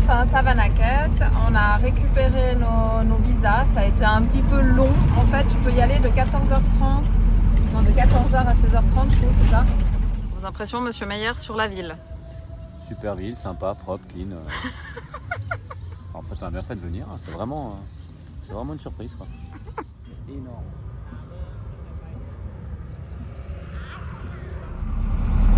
enfin Savanaket, on a récupéré nos visas, ça a été un petit peu long. En fait, je peux y aller de 14h30, non de 14h à 16h30, je trouve, c'est ça. Vos impressions, monsieur Meyer, sur la ville? Super ville, sympa, propre, clean. En fait, on a bien fait de venir, c'est vraiment une surprise, quoi. Énorme.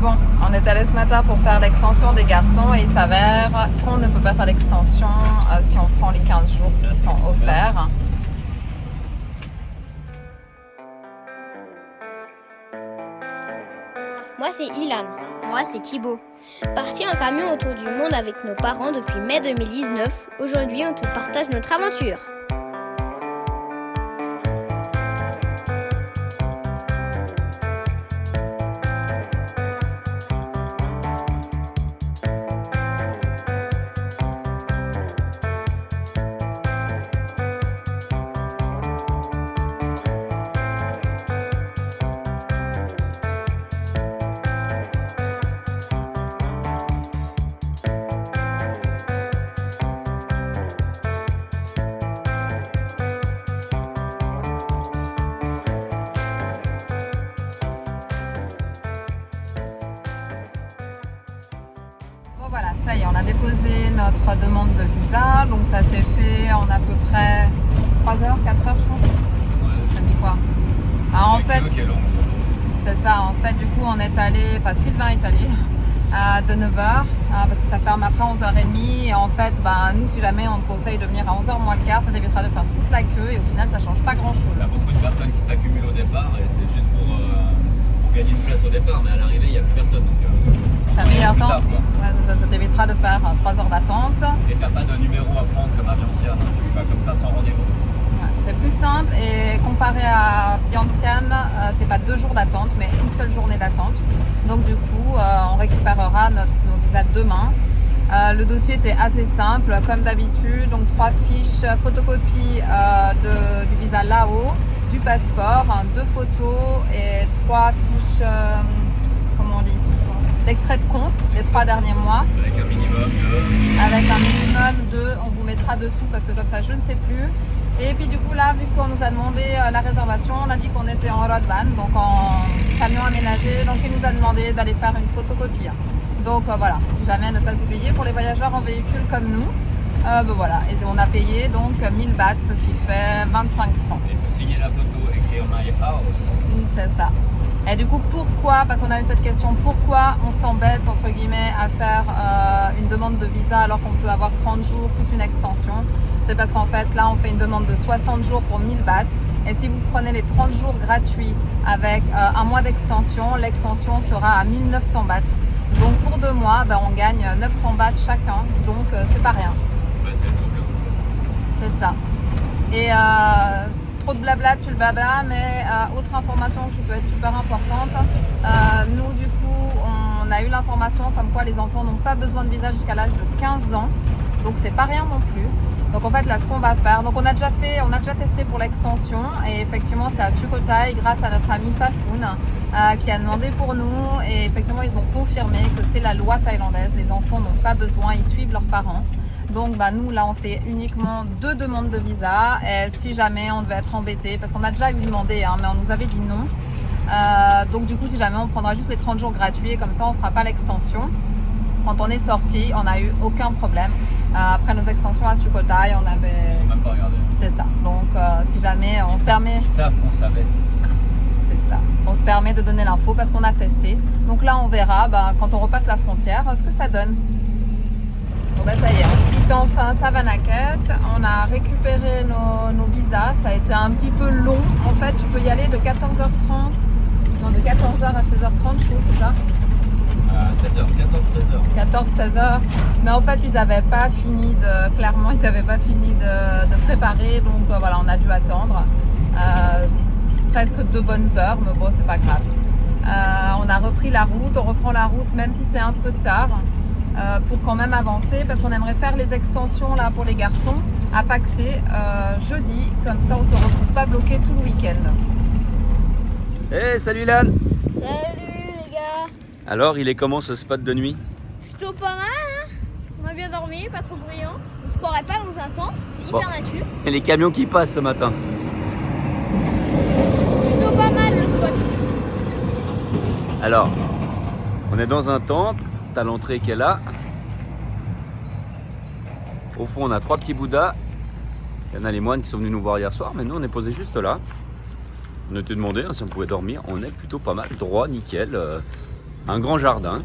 Bon, on est allé ce matin pour faire l'extension des garçons et il s'avère qu'on ne peut pas faire l'extension si on prend les 15 jours qui sont offerts. Moi c'est Ilan. Moi c'est Thibaut. Parti en camion autour du monde avec nos parents depuis mai 2019, aujourd'hui on te partage notre aventure. Voilà, ça y est, on a déposé notre demande de visa, donc ça s'est fait en à peu près 3 heures, 4 heures, je trouve. Ça dit quoi? Alors, en fait, c'est ça, en fait, du coup, on est allé, enfin, Sylvain est allé de 9h, parce que ça ferme après 11h30, et en fait, nous, si jamais on te conseille de venir à 11h moins le quart, ça t'évitera de faire toute la queue, et au final, ça change pas grand-chose. Il y a beaucoup de personnes qui s'accumulent au départ, et c'est juste pour gagner une place au départ, mais à l'arrivée, il n'y a plus personne. Donc, t'as meilleur temps, ça t'évitera de faire 3 heures d'attente. Et t'as pas de numéro à prendre comme à Vientiane, tu vas comme ça sans rendez-vous. Ouais, c'est plus simple, et comparé à Vientiane, c'est pas 2 jours d'attente, mais une seule journée d'attente. Donc du coup, on récupérera nos visas demain. Le dossier était assez simple, comme d'habitude, donc 3 fiches photocopie du visa là-haut, du passeport, 2 photos et 3 fiches, comment on dit, d'extrait de compte, les 3 derniers mois. Avec un minimum de, on vous mettra dessous parce que comme ça je ne sais plus. Et puis du coup là, vu qu'on nous a demandé la réservation, on a dit qu'on était en road van, donc en camion aménagé, donc il nous a demandé d'aller faire une photocopie. Donc voilà, si jamais ne pas oublier, pour les voyageurs en véhicule comme nous, voilà, et on a payé donc 1000 bahts, ce qui fait 25 francs. Il faut signer la photo, écrire My House. C'est ça. Et du coup, pourquoi, parce qu'on a eu cette question, pourquoi on s'embête, entre guillemets, à faire une demande de visa alors qu'on peut avoir 30 jours plus une extension? C'est parce qu'en fait, là, on fait une demande de 60 jours pour 1000 bahts. Et si vous prenez les 30 jours gratuits avec un mois d'extension, l'extension sera à 1900 bahts. Donc pour 2 mois, on gagne 900 bahts chacun. Donc c'est pas rien. Ouais, c'est double. C'est ça. Et trop de blabla, tu le blabla, mais autre information qui peut être super importante, nous du coup on a eu l'information comme quoi les enfants n'ont pas besoin de visa jusqu'à l'âge de 15 ans, donc c'est pas rien non plus. Donc en fait là ce qu'on va faire, donc on a déjà testé pour l'extension et effectivement c'est à Sukhothai grâce à notre ami Pafoun qui a demandé pour nous et effectivement ils ont confirmé que c'est la loi thaïlandaise, les enfants n'ont pas besoin, ils suivent leurs parents. Donc nous là on fait uniquement 2 demandes de visa et si jamais on devait être embêté, parce qu'on a déjà eu demandé mais on nous avait dit non, donc du coup si jamais on prendra juste les 30 jours gratuits et comme ça on fera pas l'extension. Quand on est sorti on n'a eu aucun problème, après nos extensions à Sukhothai on avait... Ils n'ont même pas regardé. C'est ça, donc si jamais on se permet... Ils savent qu'on savait. C'est ça, on se permet de donner l'info parce qu'on a testé. Donc là on verra quand on repasse la frontière ce que ça donne. Bon ça y est, on quitte enfin Savanaket, on a récupéré nos visas, ça a été un petit peu long. En fait, tu peux y aller de 14h30, non de 14h à 16h30 je trouve, c'est ça? 16h, 14-16h, mais en fait ils n'avaient pas fini de préparer, donc voilà, on a dû attendre presque 2 bonnes heures, mais bon c'est pas grave. On a repris la route, on reprend la route même si c'est un peu tard. Pour quand même avancer parce qu'on aimerait faire les extensions là pour les garçons à Paxé jeudi, comme ça on se retrouve pas bloqué tout le week-end. Hey, salut Lan. Salut les gars. Alors, il est comment ce spot de nuit? Plutôt pas mal hein. On a bien dormi, pas trop bruyant. On se croirait pas dans un tente, c'est hyper nature. Et les camions qui passent ce matin. Plutôt pas mal le spot. Alors, on est dans un temple, t'as l'entrée qui est là. Au fond, on a 3 petits bouddhas. Il y en a les moines qui sont venus nous voir hier soir, mais nous on est posé juste là. On était demandé si on pouvait dormir, on est plutôt pas mal, droit, nickel. Un grand jardin.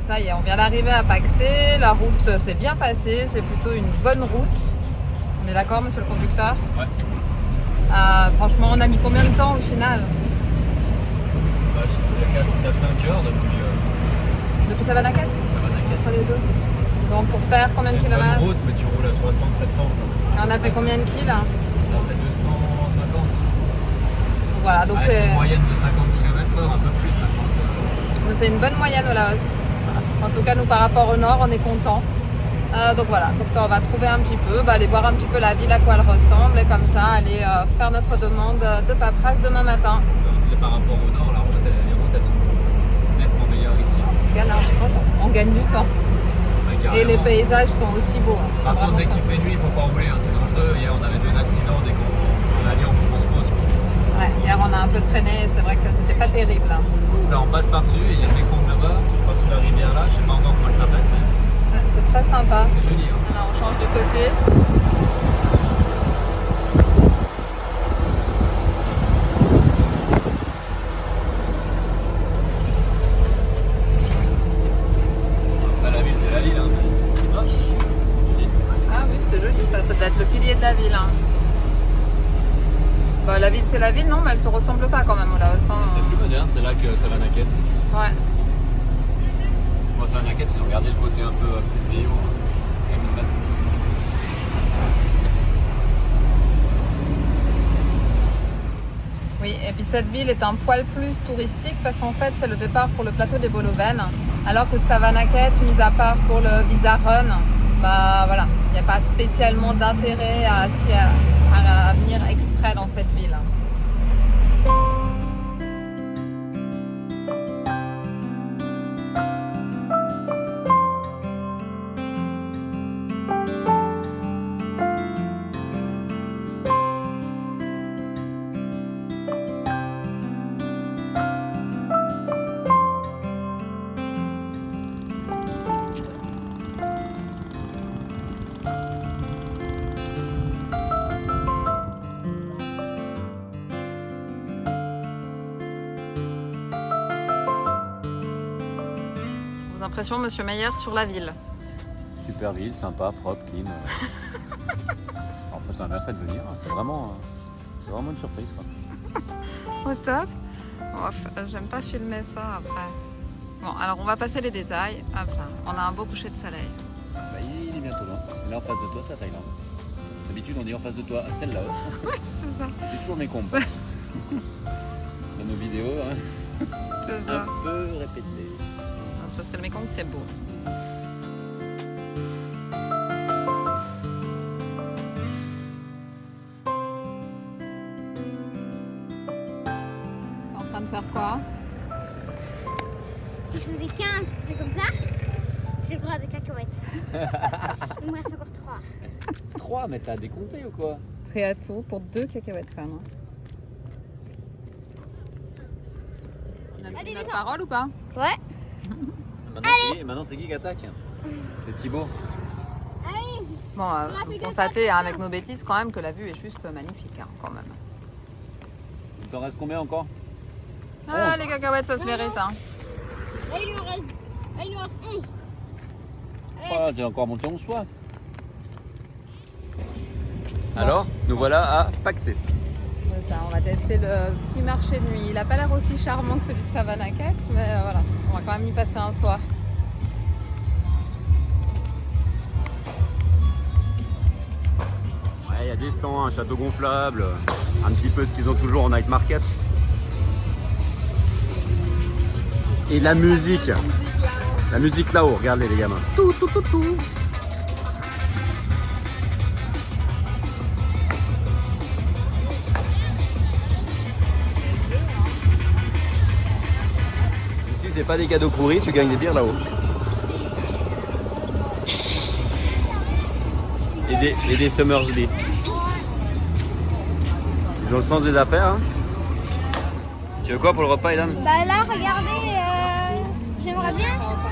Ça y est, on vient d'arriver à Paxé, la route s'est bien passée, c'est plutôt une bonne route. On est d'accord, monsieur le conducteur? Ouais. Franchement, on a mis combien de temps au final? C'est 4-5 heures Depuis Savanaket? Entre les deux. Donc pour faire combien de C'est une bonne kilomètres? route, mais tu roules à 60-70. Et on a fait combien de kills? On a fait 250. Voilà, donc C'est une moyenne de 50 km/h, un peu plus. 50. c'est une bonne moyenne au Laos. En tout cas, nous par rapport au nord, on est content. Donc voilà, comme ça on va trouver un petit peu, aller voir un petit peu la ville, à quoi elle ressemble, et comme ça aller faire notre demande de paperasse demain matin. Par rapport au nord, la route, les routes elles sont nettement meilleures ici. On gagne du temps. Et les paysages sont aussi beaux. Par contre, dès qu'il fait nuit, il ne faut pas rouler, c'est dangereux. Hier, on avait 2 accidents dès qu'on allait en transpose. Ouais, hier, on a un peu traîné, c'est vrai que c'était pas terrible. Là, on passe par-dessus, et il y a des comptes là-bas, par-dessus la rivière là, je sais pas encore comment elle s'appelle, mais Ouais, c'est très sympa. c'est joli. Hein. Alors, on change de côté. Après, la ville, c'est la ville. Hein. Hop, joli. Ah oui, c'était joli ça, ça doit être le pilier de la ville. Hein. Bah, la ville, c'est la ville, non, mais elle se ressemble pas quand même au Laos. Hein. C'est plus moderne, c'est là que Savanaket. Ouais. Bon, Savanaket, ils ont gardé le côté un peu plus vidéo, exprès. Oui, et puis cette ville est un poil plus touristique parce qu'en fait c'est le départ pour le plateau des Boloven, alors que Savanaket, mis à part pour le Visa Run, bah voilà, il n'y a pas spécialement d'intérêt à venir exprès dans cette ville. Vos impressions, monsieur Meyer, sur la ville? Super ville, sympa, propre, clean. En fait, on a bien fait de venir, c'est vraiment une surprise. Quoi. Au top. Bon, j'aime pas filmer ça après. Bon, alors on va passer les détails. Hop là, on a un beau coucher de soleil. Bah, il est bientôt là. Là en face de toi, c'est la Thaïlande. D'habitude, on dit en face de toi, c'est le Laos. Oui, c'est ça. C'est toujours mes combats. Dans nos vidéos, hein, C'est ça. un peu répété. C'est parce que le Mekong, c'est beau. T'es en train de faire quoi? Si je faisais 15 trucs comme ça, J'ai le droit à des cacahuètes. Il me reste encore 3. 3, mais t'as décompté ou quoi? Prêt à tout pour 2 cacahuètes quand même. On a Allez, notre les parole ou pas? Ouais. Maintenant c'est qui qui attaque? C'est Thibaut. Bon, vous constatez avec nos bêtises quand même que la vue est juste magnifique quand même. Il t'en reste combien encore? Ah, les cacahuètes, ça se mérite. Hein. Là, il nous reste 11. Ah, t'es encore monté 11 fois. Alors, nous voilà à Paxé. C'est ça, on va tester le petit marché de nuit. Il n'a pas l'air aussi charmant que celui de Savanaket, mais voilà, on va quand même y passer un soir. Ouais, il y a des stands, un château gonflable, un petit peu ce qu'ils ont toujours en night market. Et la musique. La musique là-haut, regardez les gamins. Tout, tout, tout, tout. Ici, c'est pas des cadeaux pourris, tu gagnes des bières là-haut. Et des Summersby. Ils ont le sens des affaires. Hein. Tu veux quoi pour le repas, Ilan? Bah là, regardez, j'aimerais bien.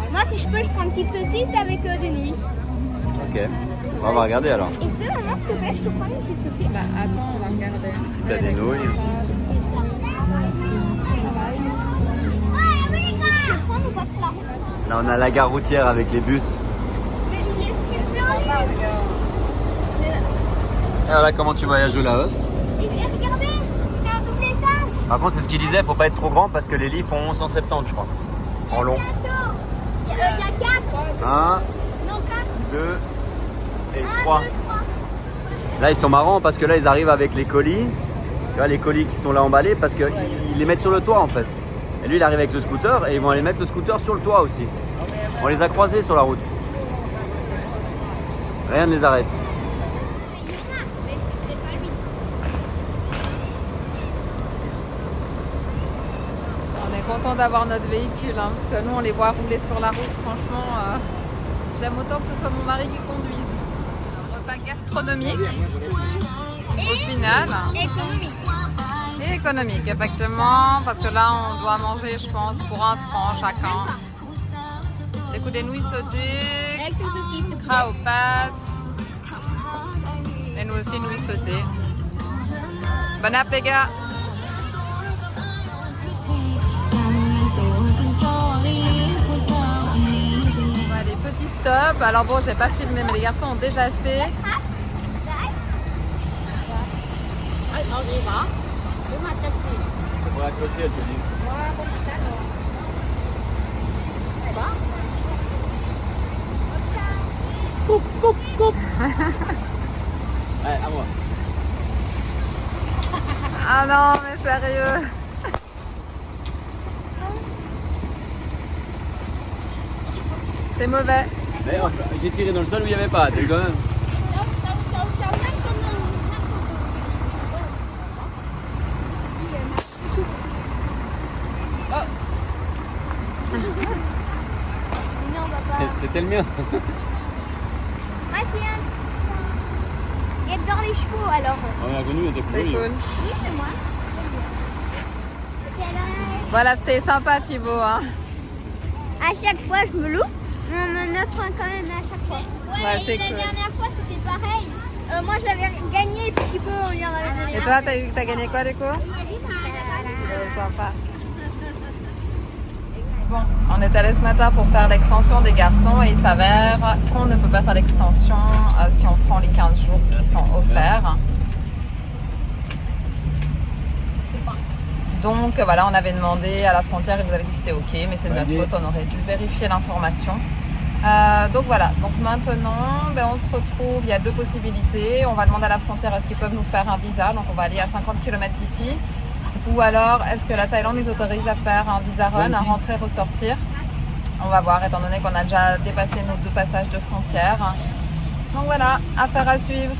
Moi, si je peux, je prends une petite saucisse avec des nouilles. Ok. On va regarder alors. Est-ce que maman, s'il te plaît, je peux prendre une petite saucisse? Bah attends, on va regarder. Si t'as des nouilles. Je peux prendre ou pas pour la route? Là, on a la gare routière avec les bus. Mais il est super vite. Et voilà comment tu voyages au Laos. Et regardez, c'est un double étage. Par contre, c'est ce qu'il disait, faut pas être trop grand parce que les lits font 170, je crois. En long. Il y a 4. 1, Non, 4. 2 et 1, 3. 2, 3. Là, ils sont marrants parce que là, ils arrivent avec les colis. Tu vois, les colis qui sont là emballés parce qu'ils les mettent sur le toit en fait. Et lui, il arrive avec le scooter et ils vont aller mettre le scooter sur le toit aussi. On les a croisés sur la route. Rien ne les arrête. On est content d'avoir notre véhicule, hein, parce que nous on les voit rouler sur la route, franchement, j'aime autant que ce soit mon mari qui conduise. Un repas gastronomique, au final, Économique. et économique, effectivement, parce que là on doit manger, je pense, pour 1 franc chacun. Du coup, des nouilles sautées, Avec une saucisse. gras aux pâtes, et nous aussi nouilles sautées. Bon app les gars! Allez, petit stop. Alors bon, j'ai pas filmé, mais les garçons ont déjà fait. C'est pour la clocher, elle te dit. Allez, à moi. Ah non, mais sérieux. C'est mauvais. Mais j'ai tiré dans le sol où il n'y avait pas, t'es quand même. C'était le mien. Moi, j'adore les chevaux, alors. On a connu, était C'est pourri. cool. Oui, c'est moi. Voilà, c'était sympa Thibaut. Hein. À chaque fois, je me loupe. On me offre quand même à chaque fois. Ouais, c'est la cool. dernière fois, c'était pareil. Moi, j'avais gagné et puis Thibaut, on lui en avait donné. Et toi, t'as gagné quoi du coup? Sympa. Bon, on est allé ce matin pour faire l'extension des garçons et il s'avère qu'on ne peut pas faire l'extension si on prend les 15 jours qui sont offerts. Donc voilà, on avait demandé à la frontière, ils nous avaient dit que c'était ok, mais c'est de notre faute, on aurait dû vérifier l'information. Donc voilà, donc maintenant on se retrouve, il y a 2 possibilités. On va demander à la frontière est-ce qu'ils peuvent nous faire un visa, donc on va aller à 50 km d'ici. Ou alors est-ce que la Thaïlande nous autorise à faire un visa run, à rentrer, ressortir. On va voir, étant donné qu'on a déjà dépassé nos 2 passages de frontières. Donc voilà, affaire à suivre.